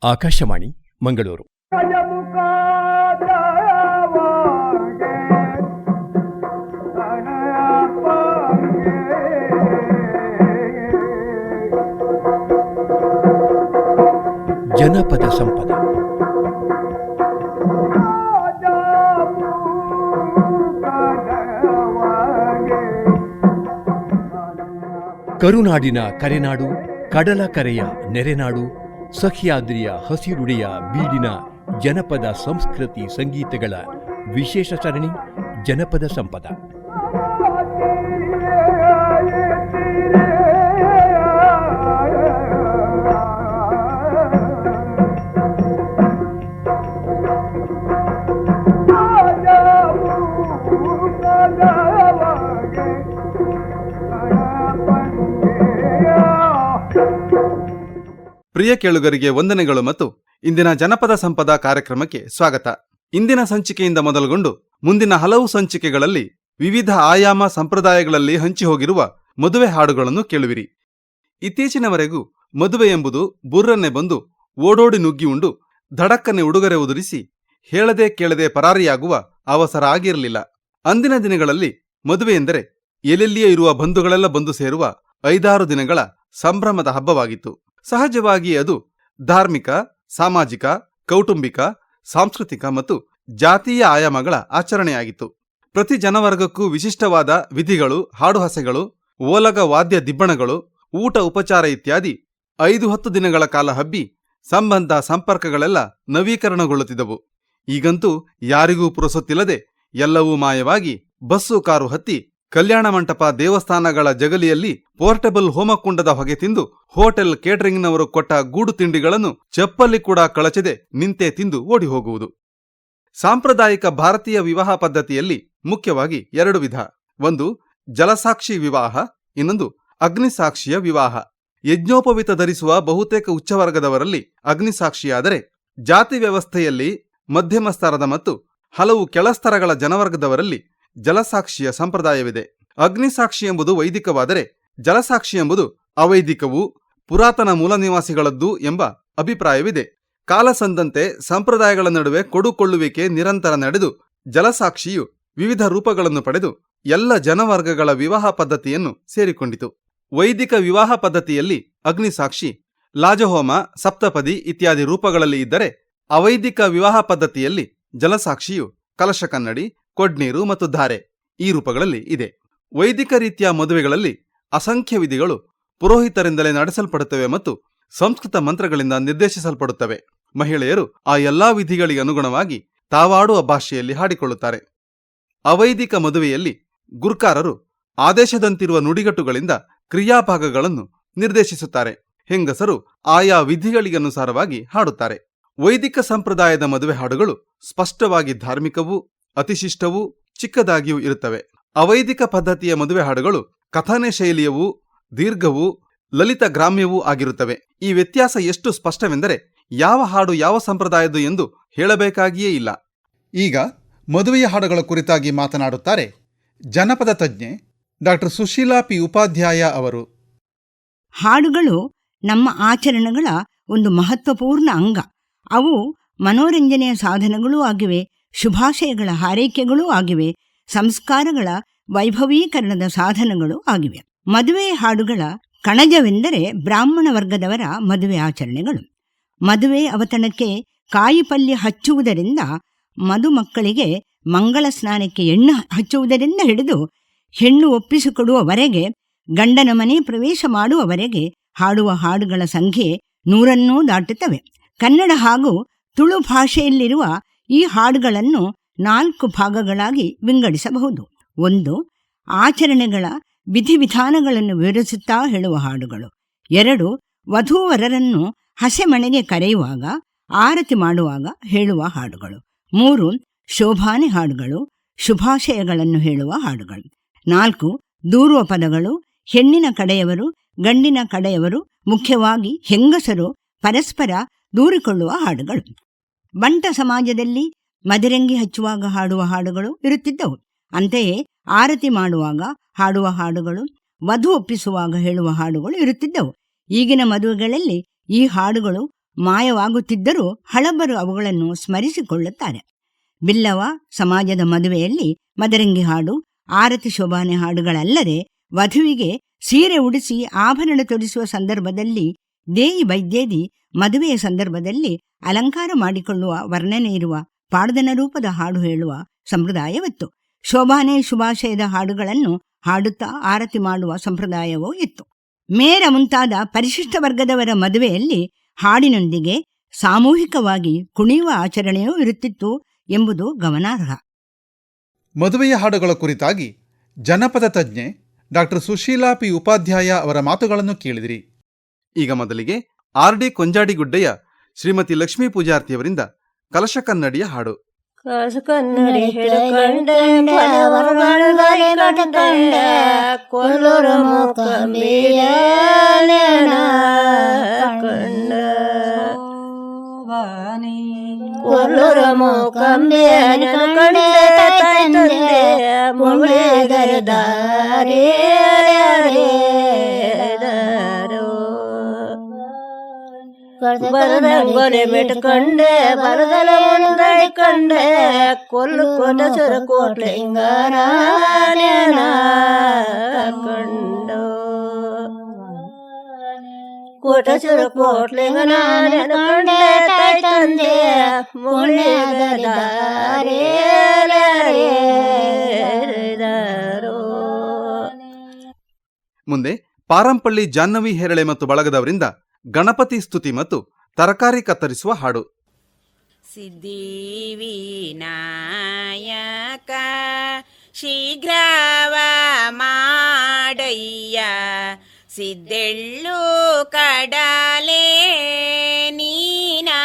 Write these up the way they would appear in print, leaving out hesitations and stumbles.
ಆಕಾಶವಾಣಿ ಮಂಗಳೂರು. ಜನಪದ ಸಂಪದ. ಕರುನಾಡಿನ ಕರೆನಾಡು, ಕಡಲ ಕರೆಯ ನೆರೆನಾಡು, ಸಹ್ಯಾದ್ರಿಯ ಹಸಿರುಡೆಯ ಬೀಡಿನ ಜನಪದ ಸಂಸ್ಕೃತಿ ಸಂಗೀತಗಳ ವಿಶೇಷ ಸರಣಿ ಜನಪದ ಸಂಪದ. ಪ್ರಿಯ ಕೇಳುಗರಿಗೆ ವಂದನೆಗಳು ಮತ್ತು ಇಂದಿನ ಜನಪದ ಸಂಪದ ಕಾರ್ಯಕ್ರಮಕ್ಕೆ ಸ್ವಾಗತ. ಇಂದಿನ ಸಂಚಿಕೆಯಿಂದ ಮೊದಲುಗೊಂಡು ಮುಂದಿನ ಹಲವು ಸಂಚಿಕೆಗಳಲ್ಲಿ ವಿವಿಧ ಆಯಾಮ ಸಂಪ್ರದಾಯಗಳಲ್ಲಿ ಹಂಚಿಹೋಗಿರುವ ಮದುವೆ ಹಾಡುಗಳನ್ನು ಕೇಳುವಿರಿ. ಇತ್ತೀಚಿನವರೆಗೂ ಮದುವೆ ಎಂಬುದು ಬುರ್ರನ್ನೇ ಬಂದು ಓಡೋಡಿ ನುಗ್ಗಿ ಉಂಡು ಧಡಕ್ಕನೆ ಉಡುಗೊರೆ ಉದುರಿಸಿ ಹೇಳದೆ ಕೇಳದೆ ಪರಾರಿಯಾಗುವ ಅವಸರ ಆಗಿರಲಿಲ್ಲ. ಅಂದಿನ ದಿನಗಳಲ್ಲಿ ಮದುವೆ ಎಂದರೆ ಎಲ್ಲೆಲ್ಲಿಯೇ ಇರುವ ಬಂಧುಗಳೆಲ್ಲ ಬಂದು ಸೇರುವ 5-6 ದಿನಗಳ ಸಂಭ್ರಮದ ಹಬ್ಬವಾಗಿತ್ತು. ಸಹಜವಾಗಿ ಅದು ಧಾರ್ಮಿಕ, ಸಾಮಾಜಿಕ, ಕೌಟುಂಬಿಕ, ಸಾಂಸ್ಕೃತಿಕ ಮತ್ತು ಜಾತೀಯ ಆಯಾಮಗಳ ಆಚರಣೆಯಾಗಿತ್ತು. ಪ್ರತಿ ಜನವರ್ಗಕ್ಕೂ ವಿಶಿಷ್ಟವಾದ ವಿಧಿಗಳು, ಹಾಡುಹಸೆಗಳು, ಓಲಗ ವಾದ್ಯ ದಿಬ್ಬಣಗಳು, ಊಟ ಉಪಚಾರ ಇತ್ಯಾದಿ 5-10 ದಿನಗಳ ಕಾಲ ಹಬ್ಬಿ ಸಂಬಂಧ ಸಂಪರ್ಕಗಳೆಲ್ಲ ನವೀಕರಣಗೊಳ್ಳುತ್ತಿದ್ದವು. ಈಗಂತೂ ಯಾರಿಗೂ ಪುರಸೊತ್ತಿಲ್ಲದೆ ಎಲ್ಲವೂ ಮಾಯವಾಗಿ ಬಸ್ಸು ಕಾರು ಹತ್ತಿ ಕಲ್ಯಾಣ ಮಂಟಪ, ದೇವಸ್ಥಾನಗಳ ಜಗಲಿಯಲ್ಲಿ ಪೋರ್ಟಬಲ್ ಹೋಮಕುಂಡದ ಹೊಗೆ ತಿಂದು ಹೋಟೆಲ್ ಕೇಟರಿಂಗ್ನವರು ಕೊಟ್ಟ ಗೂಡು ತಿಂಡಿಗಳನ್ನು ಚಪ್ಪಲಿ ಕೂಡ ಕಳಚದೆ ನಿಂತೇ ತಿಂದು ಓಡಿ ಹೋಗುವುದು. ಸಾಂಪ್ರದಾಯಿಕ ಭಾರತೀಯ ವಿವಾಹ ಪದ್ಧತಿಯಲ್ಲಿ ಮುಖ್ಯವಾಗಿ 2 ವಿಧ. ಒಂದು ಜಲಸಾಕ್ಷಿ ವಿವಾಹ, ಇನ್ನೊಂದು ಅಗ್ನಿಸಾಕ್ಷಿಯ ವಿವಾಹ. ಯಜ್ಞೋಪವಿತ ಧರಿಸುವ ಬಹುತೇಕ ಉಚ್ಚವರ್ಗದವರಲ್ಲಿ ಅಗ್ನಿಸಾಕ್ಷಿಯಾದರೆ, ಜಾತಿ ವ್ಯವಸ್ಥೆಯಲ್ಲಿ ಮಧ್ಯಮ ಸ್ತರದ ಮತ್ತು ಹಲವು ಕೆಳಸ್ತರಗಳ ಜನವರ್ಗದವರಲ್ಲಿ ಜಲಸಾಕ್ಷಿಯ ಸಂಪ್ರದಾಯವಿದೆ. ಅಗ್ನಿಸಾಕ್ಷಿ ಎಂಬುದು ವೈದಿಕವಾದರೆ, ಜಲಸಾಕ್ಷಿ ಎಂಬುದು ಅವೈದಿಕವೂ ಪುರಾತನ ಮೂಲ ನಿವಾಸಿಗಳದ್ದೂ ಎಂಬ ಅಭಿಪ್ರಾಯವಿದೆ. ಕಾಲ ಸಂದಂತೆ ಸಂಪ್ರದಾಯಗಳ ನಡುವೆ ಕೊಡುಕೊಳ್ಳುವಿಕೆ ನಿರಂತರ ನಡೆದು ಜಲಸಾಕ್ಷಿಯು ವಿವಿಧ ರೂಪಗಳನ್ನು ಪಡೆದು ಎಲ್ಲ ಜನವರ್ಗಗಳ ವಿವಾಹ ಪದ್ಧತಿಯನ್ನು ಸೇರಿಕೊಂಡಿತು. ವೈದಿಕ ವಿವಾಹ ಪದ್ಧತಿಯಲ್ಲಿ ಅಗ್ನಿಸಾಕ್ಷಿ ಲಾಜಹೋಮ, ಸಪ್ತಪದಿ ಇತ್ಯಾದಿ ರೂಪಗಳಲ್ಲಿ ಇದ್ದರೆ, ಅವೈದಿಕ ವಿವಾಹ ಪದ್ಧತಿಯಲ್ಲಿ ಜಲಸಾಕ್ಷಿಯು ಕಲಶ ಕನ್ನಡಿ, ಕೊಡ್ನೀರು ಮತ್ತು ಧಾರೆ ಈ ರೂಪಗಳಲ್ಲಿ ಇದೆ. ವೈದಿಕ ರೀತಿಯ ಮದುವೆಗಳಲ್ಲಿ ಅಸಂಖ್ಯ ವಿಧಿಗಳು ಪುರೋಹಿತರಿಂದಲೇ ನಡೆಸಲ್ಪಡುತ್ತವೆ ಮತ್ತು ಸಂಸ್ಕೃತ ಮಂತ್ರಗಳಿಂದ ನಿರ್ದೇಶಿಸಲ್ಪಡುತ್ತವೆ. ಮಹಿಳೆಯರು ಆ ಎಲ್ಲಾ ವಿಧಿಗಳಿಗೆ ಅನುಗುಣವಾಗಿ ತಾವಾಡುವ ಭಾಷೆಯಲ್ಲಿ ಹಾಡಿಕೊಳ್ಳುತ್ತಾರೆ. ಅವೈದಿಕ ಮದುವೆಯಲ್ಲಿ ಗುರ್ಕಾರರು ಆದೇಶದಂತಿರುವ ನುಡಿಗಟ್ಟುಗಳಿಂದ ಕ್ರಿಯಾಭಾಗಗಳನ್ನು ನಿರ್ದೇಶಿಸುತ್ತಾರೆ. ಹೆಂಗಸರು ಆಯಾ ವಿಧಿಗಳಿಗನುಸಾರವಾಗಿ ಹಾಡುತ್ತಾರೆ. ವೈದಿಕ ಸಂಪ್ರದಾಯದ ಮದುವೆ ಹಾಡುಗಳು ಸ್ಪಷ್ಟವಾಗಿ ಧಾರ್ಮಿಕವೂ, ಅತಿಶಿಷ್ಟವೂ, ಚಿಕ್ಕದಾಗಿಯೂ ಇರುತ್ತವೆ. ಅವೈದಿಕ ಪದ್ಧತಿಯ ಮದುವೆ ಹಾಡುಗಳು ಕಥನೆ ಶೈಲಿಯವೂ, ದೀರ್ಘವೂ, ಲಲಿತ ಗ್ರಾಮ್ಯವೂ ಆಗಿರುತ್ತವೆ. ಈ ವ್ಯತ್ಯಾಸ ಎಷ್ಟು ಸ್ಪಷ್ಟವೆಂದರೆ ಯಾವ ಹಾಡು ಯಾವ ಸಂಪ್ರದಾಯದ್ದು ಎಂದು ಹೇಳಬೇಕಾಗಿಯೇ ಇಲ್ಲ. ಈಗ ಮದುವೆಯ ಹಾಡುಗಳ ಕುರಿತಾಗಿ ಮಾತನಾಡುತ್ತಾರೆ ಜನಪದ ತಜ್ಞೆ ಡಾಕ್ಟರ್ ಸುಶೀಲಾ ಪಿ ಉಪಾಧ್ಯಾಯ ಅವರು. ಹಾಡುಗಳು ನಮ್ಮ ಆಚರಣೆಗಳ ಒಂದು ಮಹತ್ವಪೂರ್ಣ ಅಂಗ. ಅವು ಮನೋರಂಜನೆಯ ಸಾಧನಗಳೂ ಆಗಿವೆ, ಶುಭಾಶಯಗಳ ಹಾರೈಕೆಗಳೂ ಆಗಿವೆ, ಸಂಸ್ಕಾರಗಳ ವೈಭವೀಕರಣದ ಸಾಧನಗಳೂ ಆಗಿವೆ. ಮದುವೆ ಹಾಡುಗಳ ಕಣಜವೆಂದರೆ ಬ್ರಾಹ್ಮಣ ವರ್ಗದವರ ಮದುವೆ ಆಚರಣೆಗಳು. ಮದುವೆ ಅವತರಣಕ್ಕೆ ಕಾಯಿಪಲ್ಯ ಹಚ್ಚುವುದರಿಂದ, ಮದುಮಕ್ಕಳಿಗೆ ಮಂಗಳ ಸ್ನಾನಕ್ಕೆ ಎಣ್ಣೆ ಹಚ್ಚುವುದರಿಂದ ಹಿಡಿದು ಹೆಣ್ಣು ಒಪ್ಪಿಸಿಕೊಡುವವರೆಗೆ, ಗಂಡನ ಮನೆ ಪ್ರವೇಶ ಮಾಡುವವರೆಗೆ ಹಾಡುವ ಹಾಡುಗಳ ಸಂಖ್ಯೆ 100 ದಾಟುತ್ತವೆ. ಕನ್ನಡ ಹಾಗೂ ತುಳು ಭಾಷೆಯಲ್ಲಿರುವ ಈ ಹಾಡುಗಳನ್ನು 4 ಭಾಗಗಳಾಗಿ ವಿಂಗಡಿಸಬಹುದು. 1. ಆಚರಣೆಗಳ ವಿಧಿವಿಧಾನಗಳನ್ನು ವಿವರಿಸುತ್ತಾ ಹೇಳುವ ಹಾಡುಗಳು. 2. ವಧೂವರರನ್ನು ಹಸೆಮಣೆಗೆ ಕರೆಯುವಾಗ, ಆರತಿ ಮಾಡುವಾಗ ಹೇಳುವ ಹಾಡುಗಳು. 3. ಶೋಭಾನೆ ಹಾಡುಗಳು, ಶುಭಾಶಯಗಳನ್ನು ಹೇಳುವ ಹಾಡುಗಳು. 4. ದೂರುವ ಪದಗಳು, ಹೆಣ್ಣಿನ ಕಡೆಯವರು ಗಂಡಿನ ಕಡೆಯವರು, ಮುಖ್ಯವಾಗಿ ಹೆಂಗಸರು ಪರಸ್ಪರ ದೂರಿಕೊಳ್ಳುವ ಹಾಡುಗಳು. ಬಂಟ ಸಮಾಜದಲ್ಲಿ ಮದಿರಂಗಿ ಹಚ್ಚುವಾಗ ಹಾಡುವ ಹಾಡುಗಳು ಇರುತ್ತಿದ್ದವು. ಅಂತೆಯೇ ಆರತಿ ಮಾಡುವಾಗ ಹಾಡುವ ಹಾಡುಗಳು, ವಧು ಒಪ್ಪಿಸುವಾಗ ಹೇಳುವ ಹಾಡುಗಳು ಇರುತ್ತಿದ್ದವು. ಈಗಿನ ಮದುವೆಗಳಲ್ಲಿ ಈ ಹಾಡುಗಳು ಮಾಯವಾಗುತ್ತಿದ್ದರೂ ಹಳಬರು ಅವುಗಳನ್ನು ಸ್ಮರಿಸಿಕೊಳ್ಳುತ್ತಾರೆ. ಬಿಲ್ಲವ ಸಮಾಜದ ಮದುವೆಯಲ್ಲಿ ಮದರಂಗಿ ಹಾಡು, ಆರತಿ ಶೋಭಾನೆ ಹಾಡುಗಳಲ್ಲದೆ ವಧುವಿಗೆ ಸೀರೆ ಉಡಿಸಿ ಆಭರಣ ತೊಡಿಸುವ ಸಂದರ್ಭದಲ್ಲಿ ದೇಯಿ ವೈದ್ಯೇದಿ ಮದುವೆಯ ಸಂದರ್ಭದಲ್ಲಿ ಅಲಂಕಾರ ಮಾಡಿಕೊಳ್ಳುವ ವರ್ಣನೆ ಇರುವ ಪಾಡ್ದನ ರೂಪದ ಹಾಡು ಹೇಳುವ ಸಂಪ್ರದಾಯವಿತ್ತು. ಶೋಭಾನೆ ಶುಭಾಶಯದ ಹಾಡುಗಳನ್ನು ಹಾಡುತ್ತಾ ಆರತಿ ಮಾಡುವ ಸಂಪ್ರದಾಯವೂ ಇತ್ತು. ಮೇರ ಮುಂತಾದ ಪರಿಶಿಷ್ಟ ವರ್ಗದವರ ಮದುವೆಯಲ್ಲಿ ಹಾಡಿನೊಂದಿಗೆ ಸಾಮೂಹಿಕವಾಗಿ ಕುಣಿಯುವ ಆಚರಣೆಯೂ ಇರುತ್ತಿತ್ತು ಎಂಬುದು ಗಮನಾರ್ಹ. ಮದುವೆಯ ಹಾಡುಗಳ ಕುರಿತಾಗಿ ಜನಪದ ತಜ್ಞೆ ಡಾಕ್ಟರ್ ಸುಶೀಲಾ ಪಿ ಉಪಾಧ್ಯಾಯ ಅವರ ಮಾತುಗಳನ್ನು ಕೇಳಿದಿರಿ. ಈಗ ಮೊದಲಿಗೆ ಆರ್.ಡಿ. ಕೊಂಜಾಡಿಗುಡ್ಡೆಯ ಶ್ರೀಮತಿ ಲಕ್ಷ್ಮೀ ಪೂಜಾರ್ತಿಯವರಿಂದ ಕಲಶ ಕನ್ನಡಿಯ ಹಾಡು. ಕಲಶ ಕನ್ನಡಿ ಹಿಡ್ಕಂಡೆ ಕೊಲ್ಲೂರ ಮುಖ ಕೊಲ್ಲೂರ ಮೂಕಂಬೆಯನ ಕಂಡೆ ತಂದೆ ಮುಳಿಗರದಾರೇ ಬರದಂಗೊಲೆ ಬಿಟ್ಕೊಂಡೆ ಬರದಲ ಮುಂದೈ ಕಂಡೆ ಕೊಲ್ಲು ಕೋಟ ಸುರ ಕೋಟ್ಲಿಂಗನ ಕಂಡು ಕೋಟ ಸುರ ಕೋಟ್ಲಿಂಗನ ಕಂಡೆ ತಾಯಿ ತಂದೆ ಮುಳಿಗರದಾರೇ ಮುಂದೆ ಪಾರಂಪಳ್ಳಿ ಜಾಹ್ನವಿ ಹೆರಳೆ ಮತ್ತು ಬಳಗದವರಿಂದ ಗಣಪತಿ ಸ್ತುತಿ ಮತ್ತು ತರಕಾರಿ ಕತ್ತರಿಸುವ ಹಾಡು. ಸಿದ್ಧಿವಿನಾಯಕ ಶೀಘ್ರವ ಮಾಡಯ್ಯ, ಸಿದ್ದೆಳ್ಳು ಕಡಲೆ ನೀನಾಗಿವೆ,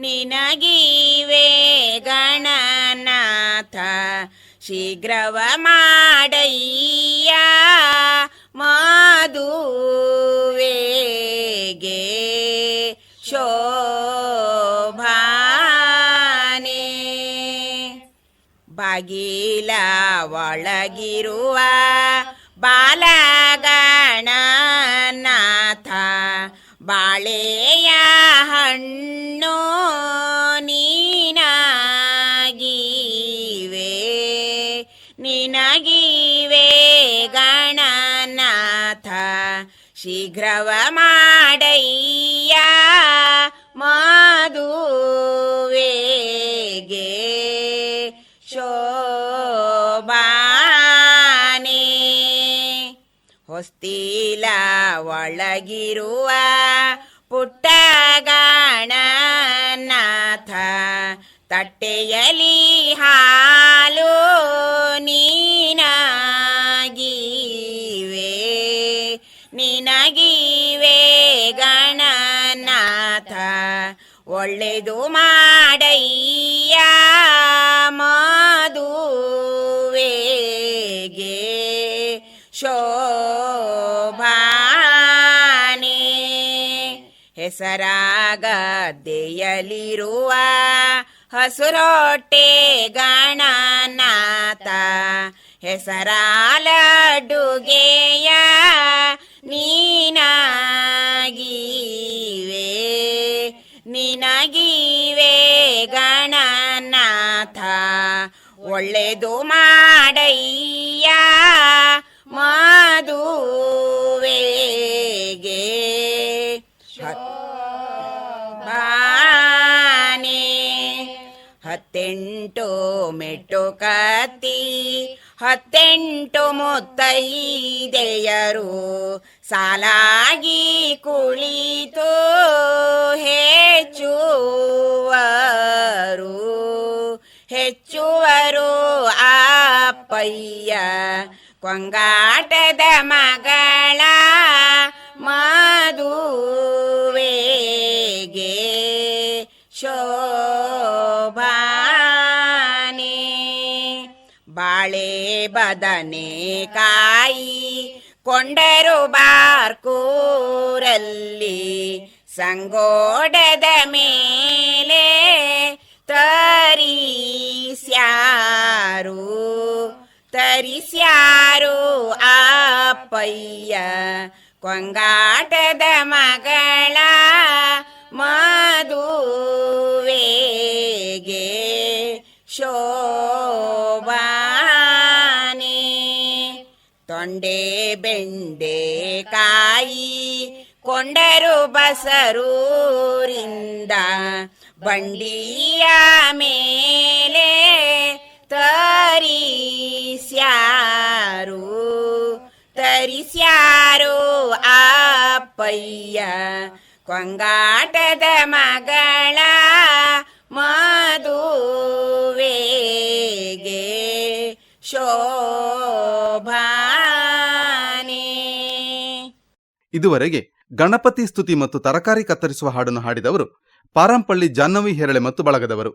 ನಿನಗಿವೆ ಗಣನಾಥ ಶೀಘ್ರವ ಮಾಡಯ್ಯ, ಮಾದುವೆಗೆ ಶೋಭಾನೆ. ಬಾಗಿಲ ಒಳಗಿರುವ ಬಾಲಗಣನಾಥ ಬಾಳೆಯ ಹಣ್ಣು ನೀನಾಗಿವೆ, ನಿನಗಿವೆ ಗಣನಾಥ ಶೀಘ್ರವ ಮಾಡಯ್ಯ, ಮಾದುವೆಗೆ ಶೋಭಾನೆ. ಹೊಸ್ತಿಲ ಒಳಗಿರುವ ಪುಟ್ಟ ಗಣನಾಥ ತಟ್ಟೆಯಲಿ ಹಾಲು ನೀನಾಗಿವೆ, ನಿನಗಿವೆ ಗಣನಾಥ ಒಳ್ಳೆದು ಮಾಡಯ್ಯ, ಮಾದುವೆಗೆ ಶೋಭಾನೆ. ಹೆಸರಾಗದ್ದೆಯಲಿರುವ ಹಸುರೊಟ್ಟೆ ಗಣನಾಥ ಹೆಸರಾಲಡುಗೆಯ ನೀನಾಗಿವೆ, ನಿನಗಿವೆ ಗಣನಾಥ ಒಳ್ಳೆದು ಮಾಡಯ್ಯ, ಮಾದುವೆಗೆ ಶೋಭಾನೆ. 18 ಮೆಟ್ಟು ಕತ್ತಿ 18 ಮುತ್ತೈದೆಯರು ಸಾಲಾಗಿ ಕುಳಿತು ಹೆಚ್ಚುವರು ಅಪ್ಪಯ್ಯ ಕೊಂಗಾಟದ ಮಗಳ ಮಾದುವೆಗೆ ಶೋಭಾನೆ. ಬಾಳೆ ಬದನೆ ಕಾಯಿ ಕೊಂಡರು ಬಾರ್ಕೂರಲ್ಲಿ ಸಂಗೋಡದ ಮೇಲೆ ತರಿಸ್ಯಾರು ಅಪ್ಪಯ್ಯ ಕೊಂಗಾಟದ ಮಗಳ ಮದುವೆಗೆ ಶೋಭಾನೆ ತೊಂಡೆ ಬೆಂಡೆ ಕಾಯಿ ಕೊಂಡರು ಬಸರೂರಿಂದ ಬಂಡಿಯ ಮೇಲೆ ತರಿಸ್ಯಾರು ಅಪ್ಪಯ್ಯ ಕೊಂಗಾಟದ ಮಗಳ ಮದುವೆಗೆ ಶೋಭಾನೆ. ಇದುವರೆಗೆ ಗಣಪತಿ ಸ್ತುತಿ ಮತ್ತು ತರಕಾರಿ ಕತ್ತರಿಸುವ ಹಾಡನ್ನು ಹಾಡಿದವರು ಪಾರಂಪಳ್ಳಿ ಜಾಹ್ನವಿ ಹೆರಳೆ ಮತ್ತು ಬಳಗದವರು.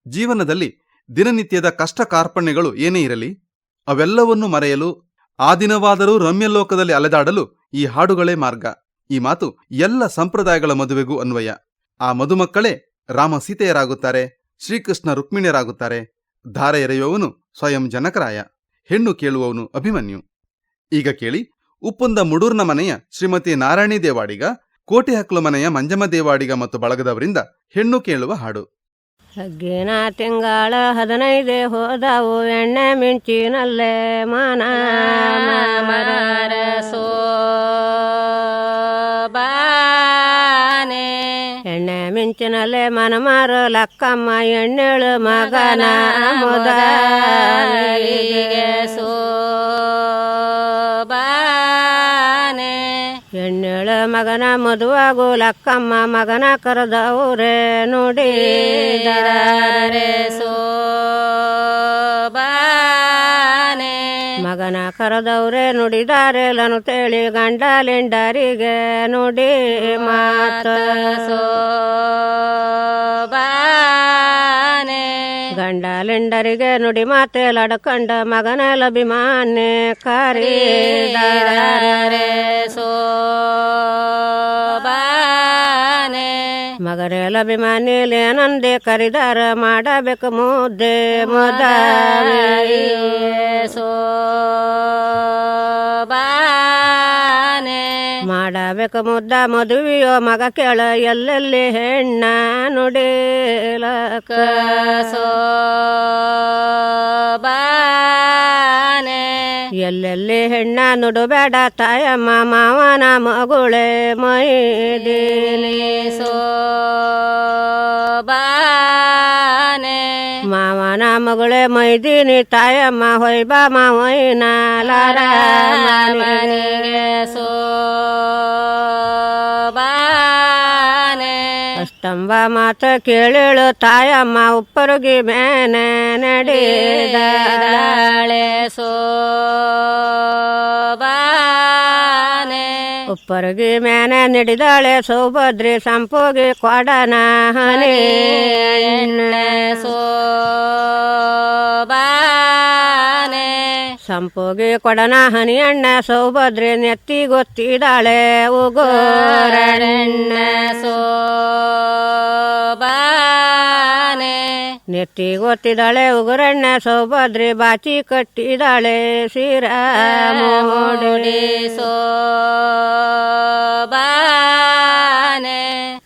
ಜೀವನದಲ್ಲಿ ದಿನನಿತ್ಯದ ಕಷ್ಟ ಕಾರ್ಪಣ್ಯಗಳು ಏನೇ ಇರಲಿ ಅವೆಲ್ಲವನ್ನೂ ಮರೆಯಲು ಆ ದಿನವಾದರೂ ರಮ್ಯಲೋಕದಲ್ಲಿ ಅಲೆದಾಡಲು ಈ ಹಾಡುಗಳೇ ಮಾರ್ಗ. ಈ ಮಾತು ಎಲ್ಲ ಸಂಪ್ರದಾಯಗಳ ಮದುವೆಗೂ ಅನ್ವಯ. ಆ ಮದುಮಕ್ಕಳೇ ರಾಮ ಸೀತೆಯರಾಗುತ್ತಾರೆ, ಶ್ರೀಕೃಷ್ಣ ರುಕ್ಮಿಣಿಯರಾಗುತ್ತಾರೆ. ಧಾರೆ ಎರೆಯುವವನು ಸ್ವಯಂ ಜನಕರಾಯ, ಹೆಣ್ಣು ಕೇಳುವವನು ಅಭಿಮನ್ಯು. ಈಗ ಕೇಳಿ ಉಪ್ಪುಂದ ಮುಡೂರ್ನ ಮನೆಯ ಶ್ರೀಮತಿ ನಾರಾಯಣಿ ದೇವಾಡಿಗ, ಕೋಟೆಹಕ್ಲು ಮನೆಯ ಮಂಜಮ್ಮ ದೇವಾಡಿಗ ಮತ್ತು ಬಳಗದವರಿಂದ ಹೆಣ್ಣು ಕೇಳುವ ಹಾಡು. ಹಗ್ಗಿನ ತಿಂಗಳ 15 ಹೋದವು ಎಣ್ಣೆ ಮಿಂಚಿನಲ್ಲೇ ಮನ ಸೋಬಾನೆ ಎಣ್ಣೆ ಮಿಂಚಿನಲ್ಲೇ ಮನ ಮಾರು ಲಕ್ಕಮ್ಮ ಎಣ್ಣೆಳು ಮಗನ ಮೊದಲಿಗೆ ಸೋಬಾನೆ ಎಣ್ಣೆಳು ಮಗನ ಮದುವಾಗು ಲಕ್ಕಮ್ಮ ಮಗನ ಕರೆದವ್ರೆ ನುಡಿದಾರೆ ಸೋಬಾನೆ ಮಗನ ಕರೆದವ್ರೆ ನುಡಿದಾರೆ ಲನು ತೇಳಿ ಗಂಡಲಿಂಡರಿಗೆ ನುಡಿ ಮಾತ ಸೋಬಾನೆ ಗಂಡಲಿಂಡರಿಗೆ ನುಡಿ ಮಾತೆ ಲಡ್ಕಂಡ ಮಗನ ಲಭಿಮಾನ್ಯ ಕರೀದಾರೆ ಸೋಬಾನೆ ಮಗರೆಲ್ಲ ಅಭಿಮಾನಿಲಿ ನಂದೆ ಕರಿದಾರ ಮಾಡಬೇಕು ಮುದ್ದೆ ಮೊದಲೇ ಸೋಬಾನೆ ಮಾಡಬೇಕು ಮುದ್ದ ಮದುವೆಯೋ ಮಗ ಕೇಳ ಎಲ್ಲೆಲ್ಲಿ ಹೆಣ್ಣ ನುಡಿಲಕ ಸೋಬಾನೆ ಎಲ್ಲೆಲ್ಲಿ ಹೆಣ್ಣ ನುಡುಬೇಡ ತಾಯಮ್ಮ ಮಾವನ ಮಗುಳೆ ಮೈದಿಲಿ ಸೋಬಾನೆ ಮಾವನ ಮಗುಳೆ ಮೈದಿನಿ ತಾಯಮ್ಮ ಹೊಯ್ಬಾ ಮಾವಯ್ಯನ ಲಾರ ಮನೆಗೆ ಸೋಬಾನೆ ಅಷ್ಟಂಬ ಮಾತು ಕೇಳಿಳು ತಾಯಮ್ಮ ಉಪ್ಪರುಗಿ ಮೇನೆ ನಡೆದಾಳೆ ಸೋಬಾನೆ ಉಪ್ಪರುಗಿ ಮೇನೆ ನಡೆದಾಳೆ ಸೌಭದ್ರಿ ಸಂಪೋಗಿ ಕೊಡನ ಹನಿ ಎಣ್ಣೆ ಸೋಬಾನೆ ಸಂಪೋಗಿ ಕೊಡನ ಹನಿ ಎಣ್ಣೆ ಸೌಭದ್ರಿ ನೆತ್ತಿ ಗೊತ್ತಿದ್ದಾಳೆ ಉಗೋರೆಣ್ಣೆ ಸೋಬಾನೆ ನೆತ್ತಿ ಗೊತ್ತಿದ್ದಾಳೆ ಉಗುರೆಣ್ಣೆ ಸೌಭದ್ರಿ ಬಾಚಿ ಕಟ್ಟಿದಾಳೆ ಶಿರ ಮೋಡಿ ಸೋಬಾನೆ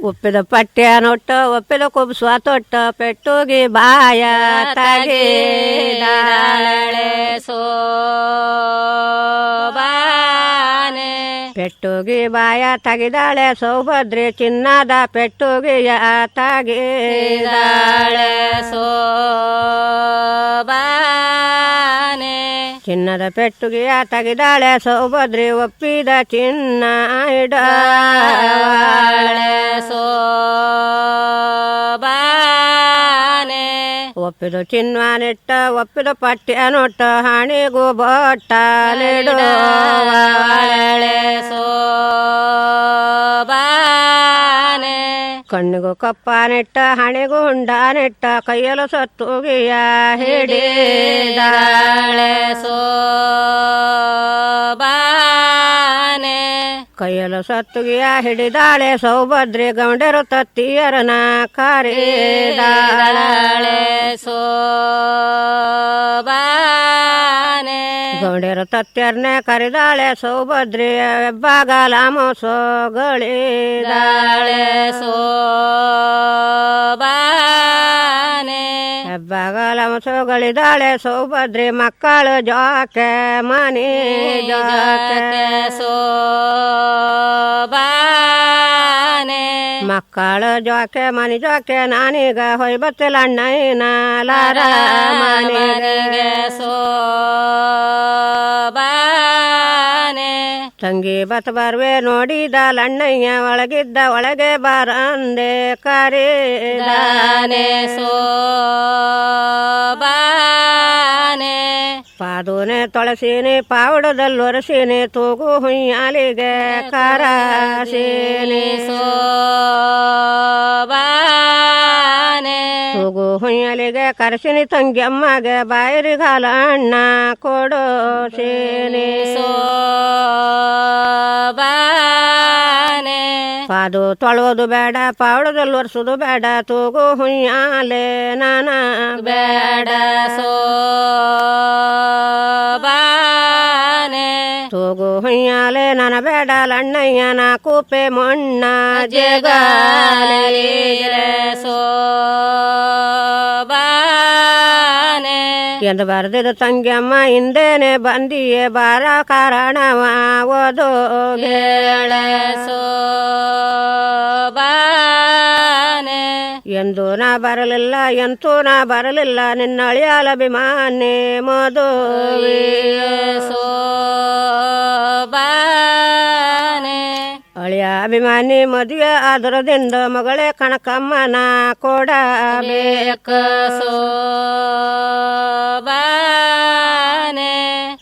ಒಪ್ಪಿದ ಪಟ್ಟ್ಯ ನೊಟ್ಟ ಒಪ್ಪಿದ ಕುಬ್ಸುವ ತೊಟ್ಟ ಪೆಟ್ಟುಗಿ ಬಾಯ ತಗಿದಾಳೆ ಸೋಬಾನೆ ಪೆಟ್ಟುಗಿ ಬಾಯ ತಗಿದಾಳೆ ಸೌಭದ್ರಿ ಚಿನ್ನದ ಪೆಟ್ಟುಗಿಯ ತಗಿದಾಳೆ ಸೋಬಾನೆ ಚಿನ್ನದ ಪೆಟ್ಟುಗಿಯ ತಗಿದಾಳೆ ಸೌಭದ್ರಿ ಒಪ್ಪಿದ ಚಿನ್ನ ಇಡಾಳೆ ಸೋಬಾನೆ ಒಪ್ಪಿದ ಚಿನ್ನನಿಟ್ಟ ಒಪ್ಪಿದ ಪಟ್ಟ್ಯ ನೊಟ್ಟ ಹಣಿಗೂ ಬೊಟ್ಟಲಿಡುವಳೆ ಸೋಬಾನೆ ಕಣ್ಣಿಗೂ ಕಪ್ಪನಿಟ್ಟ ಹಣಿಗೂ ಹುಂಡನಿಟ್ಟ ಕೈಯಲು ಸತ್ತುಗಿಯ ಹಿಡಿದಾಳೆ ಸೋಬಾನೆ ಕೈಯಲು ಸತ್ತುಗಿಯ ಹಿಡಿದಾಳೆ ಸೌಭದ್ರೆ ಗೌಂಡೆರು ತತ್ತಿಯರನ ಕರೆದಾಳೆ ಗೌಂಡೆರು ತತ್ತಿಯರನೆ ಕರೆದಾಳೆ ಸೌಭದ್ರೆ ಹೆಬ್ಬಾಗಲ ಮೋಸಗಳಿದಾಳೆ ಹೆಬ್ಬಾಗಲ ಮೋಸಗಳಿದಾಳೆ ಸೌಭದ್ರೆ ಮಕ್ಕಳು ಜಾಕೆ ಮನೆ ಜಾಕೆ ಮಕ್ಕಳು ಜೋಕೆ ಮನಿ ಜೋಕೆ ನಾನೀಗ ಹೊಯ್ ಬತ್ತಿಲ್ಲ ಅಣ್ಣಯ್ಯನ ಲಾರ ಮನೆಗೆ ತಂಗಿ ಬತ್ ಬರ್ವೆ ನೋಡಿದ ಲಣ್ಣಯ್ಯ ಒಳಗಿದ್ದ ಒಳಗೆ ಬಾರಂದೆ ಕರೆದಾನೆ ಪಾದೂನೆ ತೊಳಸೀನಿ ಪಾವಡದಲ್ಲಿ ಒರೆಸೀನಿ ತೂಗು ಹುಯ್ಯಾಲಿಗೆ ಕರಾಸೀನಿ ತೂಗು ಹುಯ್ಯಾಲಿಗೆ ಕರಸಿನಿ ತಂಗಿಯಮ್ಮಗೆ ಬಾಯಿರಿಗಾಲ ಅಣ್ಣ ಕೊಡೋಸೀನಿ ಪಾದು ತೊಳೋದು ಬೇಡ ಪಾವಡದಲ್ಲಿ ಒರೆಸೋದು ಬೇಡ ತೂಗು ಹುಯ್ಯಾಲೆ ನಾನ ಬೇಡ ತೂಗು ಹುಯ್ಯಾಲೆ ನನ ಬೇಡ ಲಣ್ಣಯ್ಯನ ಕೂಪೆ ಮೊಣ್ಣ ಜಗಾಲೆ ಎಂದು ಬರ್ದಿದ್ದು ತಂಗಿಯಮ್ಮ ಹಿಂದೇನೆ ಬಂದಿಯೇ ಬಾರ ಕಾರಣವ ಓದೋ ಎಂದು ನಾ ಬರಲಿಲ್ಲ ಎಂತೂ ನಾ ಬರಲಿಲ್ಲ ನಿನ್ನ ಅಳಿಯಾಲ ಅಭಿಮಾನಿ ಮದುವೆ ಅಳಿಯ ಅಭಿಮಾನಿ ಮದುವೆ ಆದರದಿಂದ ಮಗಳೇ ಕಣಕಮ್ಮನ ಕೊಡಬೇಕ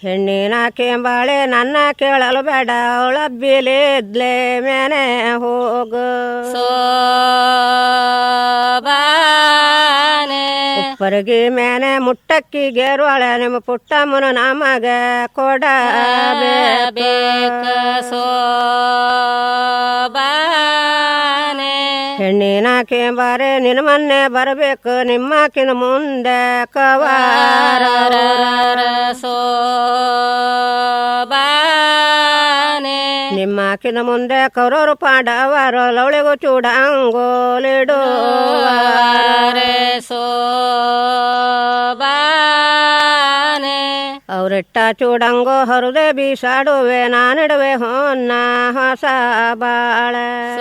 ಹೆಣ್ಣಿನ ಕೆಂಬಾಳೆ ನನ್ನ ಕೇಳಲು ಬೇಡ ಅವಳ ಬೀಲಿದ್ಲೆ ಮೇನೆ ಹೋಗು ಉಪ್ಪರಿಗೆ ಮೇನೆ ಮುಟ್ಟಕ್ಕಿ ಗೇರುವಳೆ ನಿಮ್ಮ ಪುಟ್ಟಮ್ಮನ ನಮಗೆ ಕೊಡಬೇಕ ಹೆಣ್ಣಿನ ಕೆಂಬಾರೆ ನಿನ್ನ ಮೊನ್ನೆ ಬರಬೇಕು ನಿಮ್ಮಕಿನ ಮುಂದೆ ಕವಾರ ನಿಮ್ಮಕಿನ ಮುಂದೆ ಕೌರವರು ಪಾಂಡವರು ಲವಳಿಗೂ ಚೂಡಂಗೋಲಿಡು ಅವರಿಟ್ಟ ಚೂಡಂಗೋ ಹರುದೆ ಬೀಸಾಡುವೆ ನಾನಿಡುವೆ ಹೊನ್ನ ಹೊಸ ಬಾಳೆ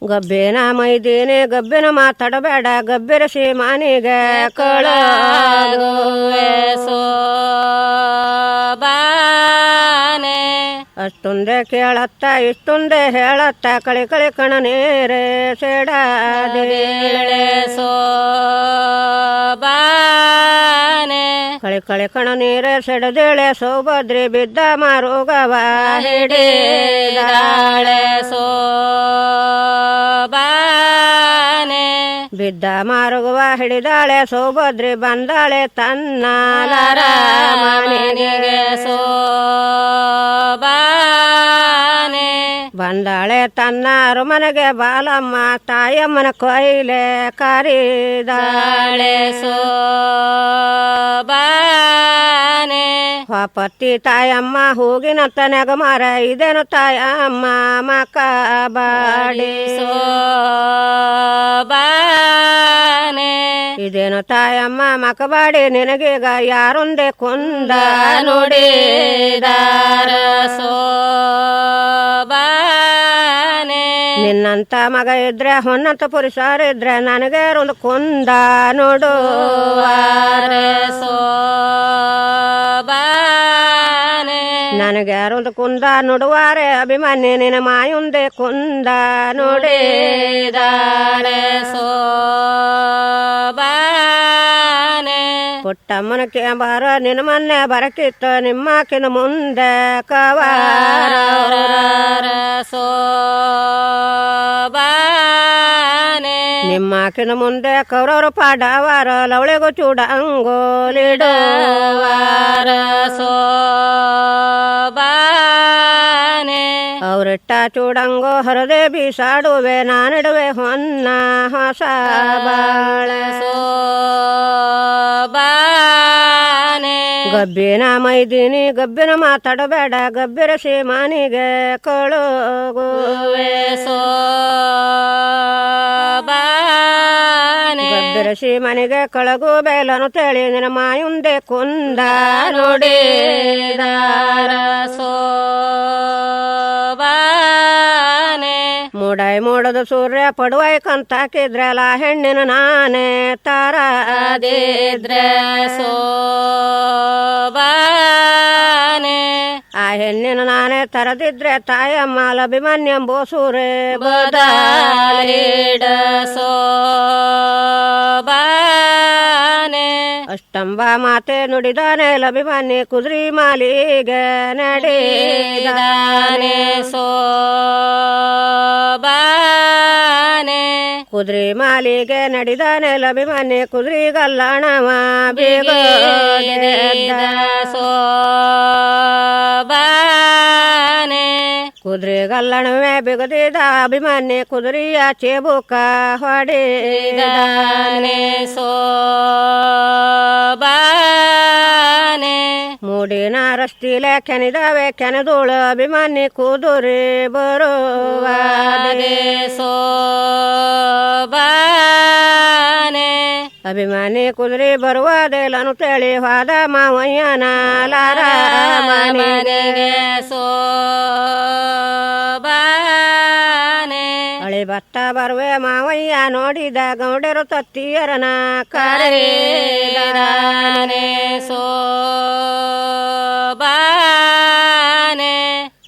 ಗಬ್ಬಿನ ಮೈದೀನಿ ಗಬ್ಬಿನ ಮಾತಾಡಬೇಡ ಗಬ್ಬಿರ ಸೀಮಾನಿಗೆ ಕಳಗುವೆ ಅಷ್ಟೊಂದೇ ಕೇಳತ್ತ ಇಷ್ಟೊಂದೇ ಹೇಳತ್ತ ಕಳಿ ಕಳಿ ಕಣ ನೀರೇ ಸೆಡಾದೇಳೆ ಕಳಿ ಕಳಿ ಕಣ ನೀರೇ ಸೆಡದೇಳೆ ಸೌಭದ್ರೆ ಬಿದ್ದ ಮಾರುಗವ ಹಿಡಿದಾಳೆ ಬಿದ್ದ ಮಾರುಗವ ಹಿಡಿದಾಳೆ ಸೌಭದ್ರೆ ಬಂದಾಳೆ ತನ್ನ ಮನೆಗೆ ಬಂದಾಳೆ ತನ್ನ ಅರಮನೆಗೆ ಬಾಲಮ್ಮ ತಾಯಮ್ಮನ ಕೊಯ್ಲೆ ಕರಿದಾಳೆ ಪತ್ತಿ ತಾಯಮ್ಮ ಹೂಗಿನಂತ ನೆಗಮಾರ ಇದೇನು ತಾಯಮ್ಮ ಮಕ ಬಾಡಿ ಇದೇನು ತಾಯಮ್ಮ ಮಕಬಾಡಿ ನಿನಗೀಗ ಯಾರೊಂದೇ ಕುಂದ ನುಡಿದಾರ ನಿನ್ನಂತ ಮಗ ಇದ್ರೆ ಹೊನ್ನಂತ ಪುರುಷಾರ ಇದ್ರೆ ನನಗೆ ಒಂದು ಕುಂದ ನೋಡುವಾರ ನನಗೆ ಯಾರೊಂದು ಕುಂದ ನೋಡುವಾರೆ ಅಭಿಮಾನಿ ನಿನ್ನ ಮಾಯುಂದೆ ಕುಂದ ನೋಡಿದಾರೆ ಪುಟ್ಟಮ್ಮನ ಕೆಂಬಾರ ನಿನ್ನ ಮೊನ್ನೆ ಬರಕಿತ್ತು ನಿಮ್ಮಕಿನ ಮುಂದೆ ಕವಾರ ನಿಮ್ಮಾಕಿನ ಮುಂದೆ ಕೌರವರು ಪಾಡವಾರ ಲವಳೆಗೂ ಚೂಡ ಅಂಗೋಲಿಡುವಾರ ಸೋಬಾನೆ ಅವರಿಟ್ಟ ಚೂಡಂಗೋ ಹರದೆ ಬೀಸಾಡುವೆ ನಾನಿಡುವೆ ಹೊನ್ನ ಹೊಸ ಬಾಳ ಸೋಬಾನೆ ಗಬ್ಬಿನ ಮೈದಿನಿ ಗಬ್ಬಿನ ಮಾತಾಡಬೇಡ ಗಬ್ಬಿರ ಸೀಮಾನಿಗೆ ಕಳುಗುವೆ ಸೋಬಾನೆ ಗಬ್ಬಿರ ಸೀಮನಿಗೆ ಕಳಗು ಬೇಲನು ತೇಳಿ ನಿನ್ನ ಮಾಯುಂದೆ ಕುಂದ ನುಡಿದಾರ ಸೋಬಾನೆ ಮೂಡಾಯ್ ಮೂಡದು ಸೂರ್ಯ ಪಡುವಾಯ್ ಕಂತಾಕಿದ್ರಲ್ಲ ಹೆಣ್ಣಿನ ನಾನೇ ತಾರದಿದ್ರೆ ಸೋಬಾನೆ ಆ ಹೆಣ್ಣಿನ ನಾನೇ ತರದಿದ್ರೆ ತಾಯಮ್ಮ ಲಭಿಮನ್ಯಂಬೋ ಸೂರೆ ಬದಾಲಿಡ ಸೋಬಾನೆ ಅಷ್ಟಂಬ ಮಾತೆ ನುಡಿದಾನೆ ಲಭಿಮನ್ಯ ಕುದುರಿ ಮಾಲಿಗೆ ನಡೆದಾನೆ ಸೋಬಾನೆ ಕುದುರೆ ಮಾಲಿಗೆ ನಡೆದಾನೆ ಲಭಿಮನ್ಯ ಕುದುರೆ ಗಲ್ಲಣವ ಬೇಗ ಸೋಬಾನೆ ಕುದುರೆ ಗಲ್ಲಣವೇ ಬಿಗದಿದ ಅಭಿಮನ್ಯ ಕುದುರೆಯ ಚೇಬುಕ ಹೊಡೆದಾನೆ ಸೋಬಾನೆ ಮೂಡಿನ ರಸ್ತಿಲೆ ಕೆನಿದಾವೆ ಕೆನೆದೋಳು ಅಭಿಮನ್ಯ ಕುದುರೆ ಬರುವಾದೆ ಸೋಬಾನೆ ಅಭಿಮಾನಿ ಕುದುರೆ ಬರುವಾದೇಲನು ತೇಳಿ ಹೋದ ಮಾವಯ್ಯನ ಲಾರ ಮನೆಗೆ ಸೋಬಾನೆ ಅಳಿ ಭತ್ತ ಬರುವೆ ಮಾವಯ್ಯ ನೋಡಿದ ಗೌಡರು ತತ್ತಿಯರನ ಕರೆದಾನೆ ಸೋಬಾನೆ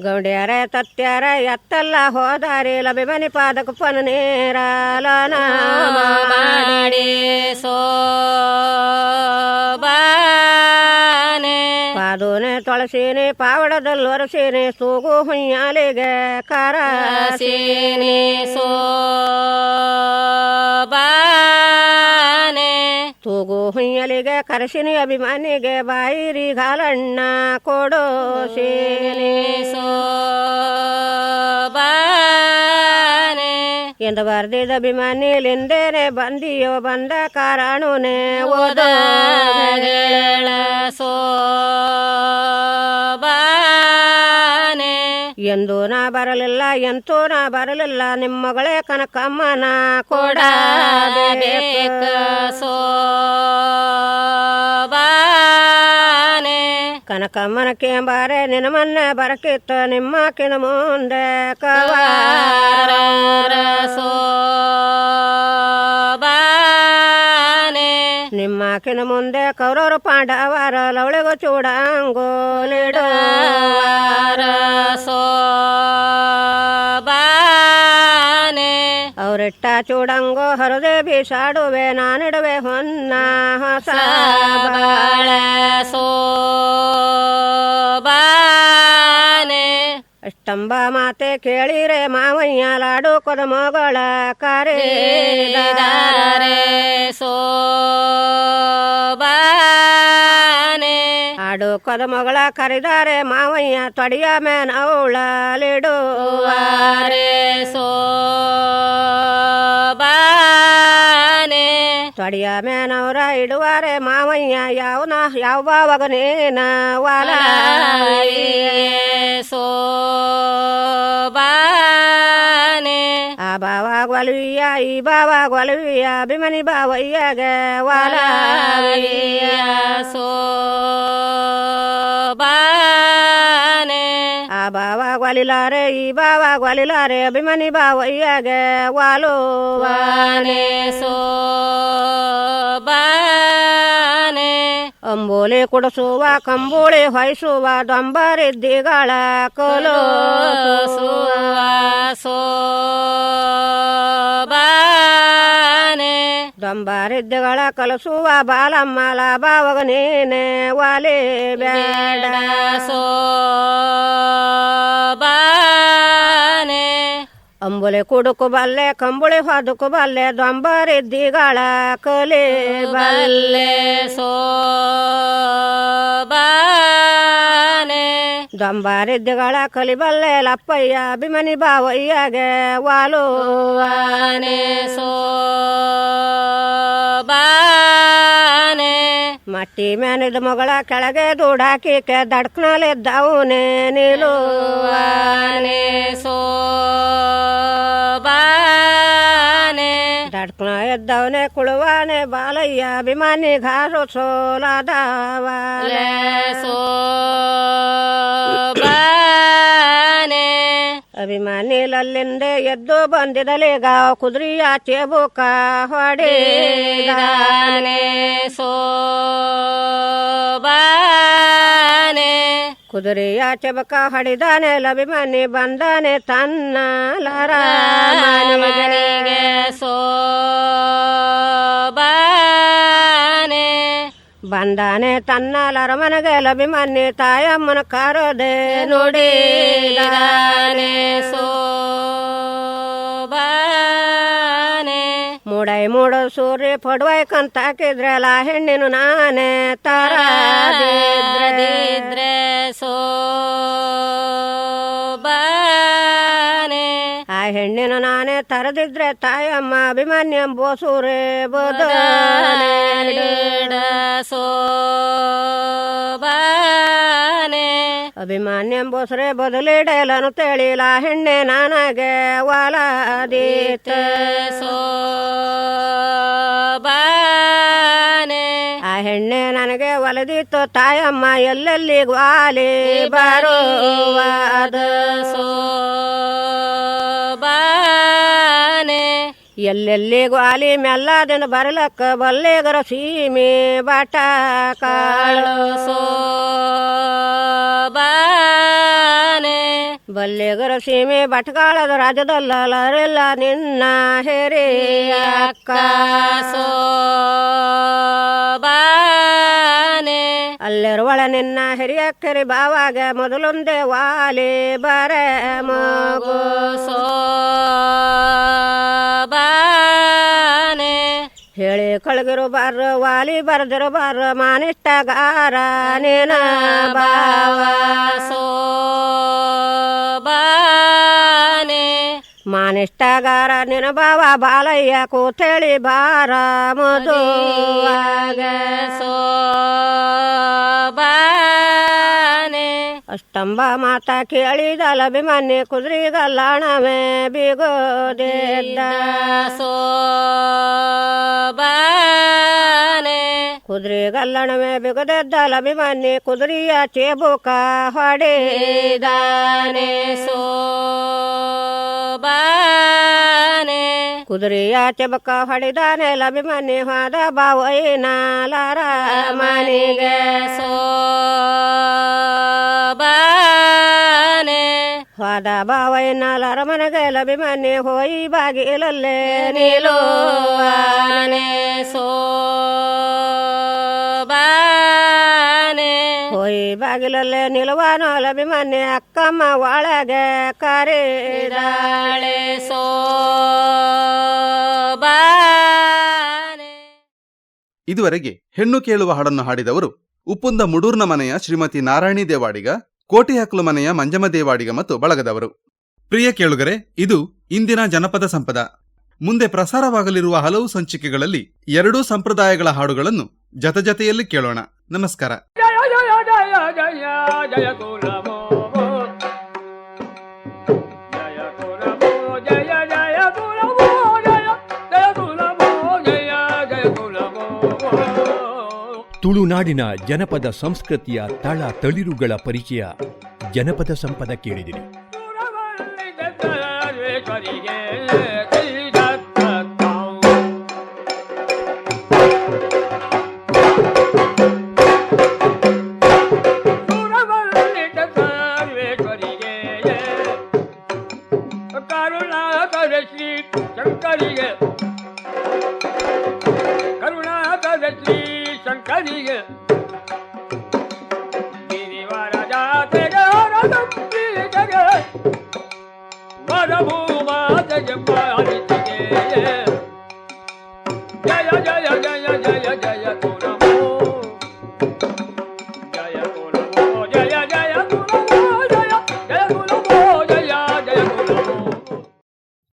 ಗೌಡ್ಯಾರ ತತ್ಯಾರ ಎತ್ತಲ್ಲ ಹೋದಾರಿ ಲಭಿಮನಿ ಪಾದಕಪ್ಪನ ನೇರಾಲನ ಮಾಡಿ ಸೋಬಾನೆ ಪಾದೋನೆ ತೊಳಸೀನಿ ಪಾವಡದಲ್ಲಿ ಒರಸೀನಿ ಸೂಗು ಹುಯ್ಯಾಲಿಗೆ ಕರಸೀನಿ ಸೋಬಾನೆ ತೂಗು ಹುಯ್ಯಲಿಗೆ ಕರಸಿನಿ ಅಭಿಮಾನಿಗೆ ಬಾಯಿರಿ ಗಾಲಣ್ಣ ಕೊಡೋಸೀನಿ ಸೋಬಾನೆ ಎಂದು ಬರ್ದಿದ ಅಭಿಮಾನಿಲಿಂದೇನೆ ಬಂದಿಯೋ ಬಂದ ಕಾರಣನೇ ಓದೋಗಳ ಸೋಬಾನೆ ಎಂದು ನಾ ಬರಲಿಲ್ಲ ಎಂತೂ ನಾ ಬರಲಿಲ್ಲ ನಿಮ್ಮ ಮಗಳೇ ಕನಕಮ್ಮನ ಕೊಡಬೇಕ ಸೋಬಾನೆ ಕನಕಮ್ಮನ ಕೇಂಬಾರೆ ನಿನ್ನ ಮೊನ್ನೆ ಬರಕಿತ್ತ ನಿಮ್ಮಕಿನ ಮುಂದೆ ಕವಾರ ಸೋಬಾನೆ ನಿಮ್ಮಕಿನ ಮುಂದೆ ಕೌರವರು ಪಾಂಡವರ ಲವಳಿಗೂ ಚೂಡಂಗೋಲಿಡುವಾರ ಸೋಬಾನೆ ಅವರಿಟ್ಟ ಚೂಡಂಗೋ ಹರದೆ ಬೀಸಾಡುವೆ ನಾನಿಡುವೆ ಹೊನ್ನ ಹೊಸ ಬಾಳ ಸೋಬಾನೆ ಅಷ್ಟಂಬ ಮಾತೆ ಕೇಳಿರೆ ಮಾವಯ್ಯ ಲಾಡು ಕೊದ ಮಗಳ ಕರೆದಾರೆ ಸೋಬಾನೆ ಆಡು ಕೊದ ಮಗಳ ಕರೆದಾರೆ ಮಾವಯ್ಯ ತೊಡಿಯ ಮೇನ್ ಅವಳಲಿಡುವಾರೆ ಸೋಬಾನೆ ತೊಡಿಯ ಮೇನವರ ಇಡುವಾರೆ ಮಾವಯ್ಯ ಯಾವ ಬಾವಗನೇನ ವಾಲ ಸೋಬಾನೆ ಆ ಬಾವಾಗ ಒಲವಿಯ ಈ ಬಾವಾಗ ಒಲವಿಯ ಅಭಿಮನಿ ಬಾವಯ್ಯಗೆ ವಾಲವಿಯ ಸೋಬಾನೆ ಆ ಬಾವಾಗ ಒಲಿಲಾರೆ ಈ ಬಾವಾಗ ಒಲಿಲಾರೆ ಅಭಿಮನಿ ಬಾವಯ್ಯಗೆ ವಾಲುವಾನೆ ಸೋಬಾನೆ ಅಂಬೋಲಿ ಕುಡಿಸುವ ಕಂಬೋಳಿ ಹೊಯ್ಸುವ ದೊಂಬರಿದ್ದಿಗಳ ಕೊಲೋಸುವ ಸೋಬಾನೆ ದೊಂಬರಿದ್ದಿಗಳ ಕಲಸುವ ಬಾಲಮ್ಮಲ ಬಾವಗ ನೀನೆ ವಾಲಿ ಬೇಡ ಸೋಬಾನೆ ಅಂಬುಲಿ ಕುಡುಕು ಬಲ್ಲೆ ಕಂಬುಳಿ ಹೊದಕು ಬಲ್ಲೆ ದೊಂಬರಿದ್ದಿಗಳ ಕಲಿ ಬಲ್ಲೆ ಸೋಬಾನೆ ದೊಂಬರಿದ್ದಿಗಳ ಕಲಿಬಲ್ಲೆ ಲಪ್ಪಯ್ಯ ಅಭಿಮನಿ ಬಾವಯ್ಯಗೆ ವಾಲುವಾನೆ ಸೋಬಾನೆ ಮಟ್ಟಿ ಮ್ಯಾನಿದ ಮಗಳ ಕೆಳಗೆ ದುಡಾಕಿಕೆ ದಡ್ಕನಲ್ಲಿದ್ದವನೇ ನಿಲುವಾನೆ ಸೋಬಾನೆ ದಡ್ಕನ ಎದ್ದವನೇ ಕುಳುವಾನೆ ಬಾಲಯ್ಯ ಅಭಿಮಾನಿ ಘಾರು ಸೋಲದವಾಲೆ ಸೋಬಾನೆ ಅಭಿಮಾನಿ ಲಲ್ಲಿಂದೆ ಎದ್ದು ಬಂದಿದಲಿ ಗಾವ್ ಕುದುರೆಯ ಚೇಬುಕ ಹೊಡೆದಾನೆ ಸೋಬಾನೆ ಕುದುರೆಯ ಚೆಬಕ ಹೊಡಿದಾನೆ ಲಭಿಮನಿ ಬಂದಾನೆ ತನ್ನ ಲರಮನಿಗೆ ಸೋಬಾನೆ ಬಂದಾನೆ ತನ್ನ ಲರಮನಿಗೆ ಲಭಿಮನಿ ತಾಯಮ್ಮನ ಕರದೆ ನುಡಿದಾನೆ ಸೋಬಾನೆ ಮೂಡೈ ಮೂಡು ಸೂರ್ಯ ಪಡುವೈಕಂತಾಕಿದ್ರಲ್ಲ ಹೆಣ್ಣಿನ ನಾನೇ ತರದಿದ್ರೆ ಸೋಬಾನೆ ಆ ಹೆಣ್ಣಿನ ನಾನೇ ತರದಿದ್ರೆ ತಾಯಮ್ಮ ಅಭಿಮನ್ಯ ಬೋಸೂರೇ ಬದನೆ ಸೋಬಾನೆ ಅಭಿಮಾನ್ಯ ಬೋಸರೆ ಬದಲಿಡಲನು ತಿಳಿಲ ಹೆಣ್ಣೆ ನನಗೆ ಒಲದೀತ ಸೋಬಾನೆ ಆ ಹೆಣ್ಣೆ ನನಗೆ ಒಲದಿತ್ತು ತಾಯಮ್ಮ ಎಲ್ಲೆಲ್ಲಿ ವಾಲಿ ಬರುವಾದ ಸೋಬಾನೆ ಎಲ್ಲೆಲ್ಲಿ ಗ್ವಾಲಿ ಮೆಲ್ಲದಿಂದ ಬರಲಕ್ಕ ಬಲ್ಲೆಗರ ಸೀಮೆ ಬಾಟ ಕಾಳು ಸೋಬಾನೆ ಬಲ್ಲೆಗರ ಸೀಮೆ ಬಟ್ಕಾಳದ ರಾಜ್ಯದಲ್ಲರೆಲ್ಲ ನಿನ್ನ ಹೆರೆ ಅಕ್ಕ ಸೋಬಾನೆ ಅಲ್ಲಿರುವಳ ನಿನ್ನ ಹಿರಿಯಕ್ಕರಿ ಬಾವಾಗ ಮೊದಲೊಂದೇ ವಾಲಿ ಬರೆ ಮಗು ಸೋಬಾನೆ ಹೇಳಿ ಕಳಗಿರು ಬಾರ ವಾಲಿ ಬರ್ದಿರು ಬಾರ ಮಾನಿಷ್ಟಗಾರ ನಿನ ಬಾವ ಸೋಬಾನೆ ಮಾನಿಷ್ಟಗಾರ ನಿನ ಬಾವ ಬಾಲಯ್ಯ ಕೂತೇಳಿ ಬಾರ ಮದುವಾಗ ಸೋಬಾನೆ ಅಷ್ಟಂಬ ಮಾತ ಕೇಳಿದಲ ಅಭಿಮನ್ಯ ಕುದುರೆಗಲ್ಲಾಣವೇ ಬಿಗೋದೆದ್ದ ಸೋಬಾನೆ ಕುದುರೆಗಲ್ಲಣವೇ ಬಿಗೋದೆದ್ದಲ ಅಭಿಮನ್ಯ ಕುದುರೆಯ ಚೇಬುಕ ಹೊಡೆದಾನೆ ಸೋಬಾನೆ ಕುದುರೆಯ ಚೆಬಕ ಹೊಡೆದಾನೆ ಲಭಿಮನ್ಯ ಹೋದ ಬಾವಯ್ಯನ ಲರಮನಿಗೆ ಸೋಬಾನೆ ಹೋದ ಬಾವಯ್ಯನ ಲರಮನಿಗೆ ಲಭಿಮನ್ಯ ಹೋಯಿ ಬಾಗಿಲಲ್ಲೇ ನಿಲುವಾನೆ ಸೋಬಾನೆ ಹೋಯಿ ಬಾಗಿಲಲ್ಲೇ ನಿಲುವಾನೋ ಲಭಿಮನ್ಯ ಅಕ್ಕಮ್ಮ ಒಳಗೆ ಕರೆದಾಳೆ ಸೋಬಾನೆ. ಇದುವರೆಗೆ ಹೆಣ್ಣು ಕೇಳುವ ಹಾಡನ್ನು ಹಾಡಿದವರು ಉಪ್ಪುಂದ ಮುಡೂರ್ನ ಮನೆಯ ಶ್ರೀಮತಿ ನಾರಾಯಣಿ ದೇವಾಡಿಗ, ಕೋಟಿಹಕ್ಲು ಮನೆಯ ಮಂಜಮ್ಮ ದೇವಾಡಿಗ ಮತ್ತು ಬಳಗದವರು. ಪ್ರಿಯ ಕೇಳುಗರೆ, ಇದು ಇಂದಿನ ಜನಪದ ಸಂಪದ. ಮುಂದೆ ಪ್ರಸಾರವಾಗಲಿರುವ ಹಲವು ಸಂಚಿಕೆಗಳಲ್ಲಿ ಎರಡೂ ಸಂಪ್ರದಾಯಗಳ ಹಾಡುಗಳನ್ನು ಜತೆಯಲ್ಲಿ ಕೇಳೋಣ. ನಮಸ್ಕಾರ. ತುಳುನಾಡಿನ ಜನಪದ ಸಂಸ್ಕೃತಿಯ ತಳ ತಳಿರುಗಳ ಪರಿಚಯ ಜನಪದ ಸಂಪದ ಕೇಳಿದಿರಿ. ವರಭೂಮ ಜಯ ಜಯ ಜಯ ಜಯ ಜಯ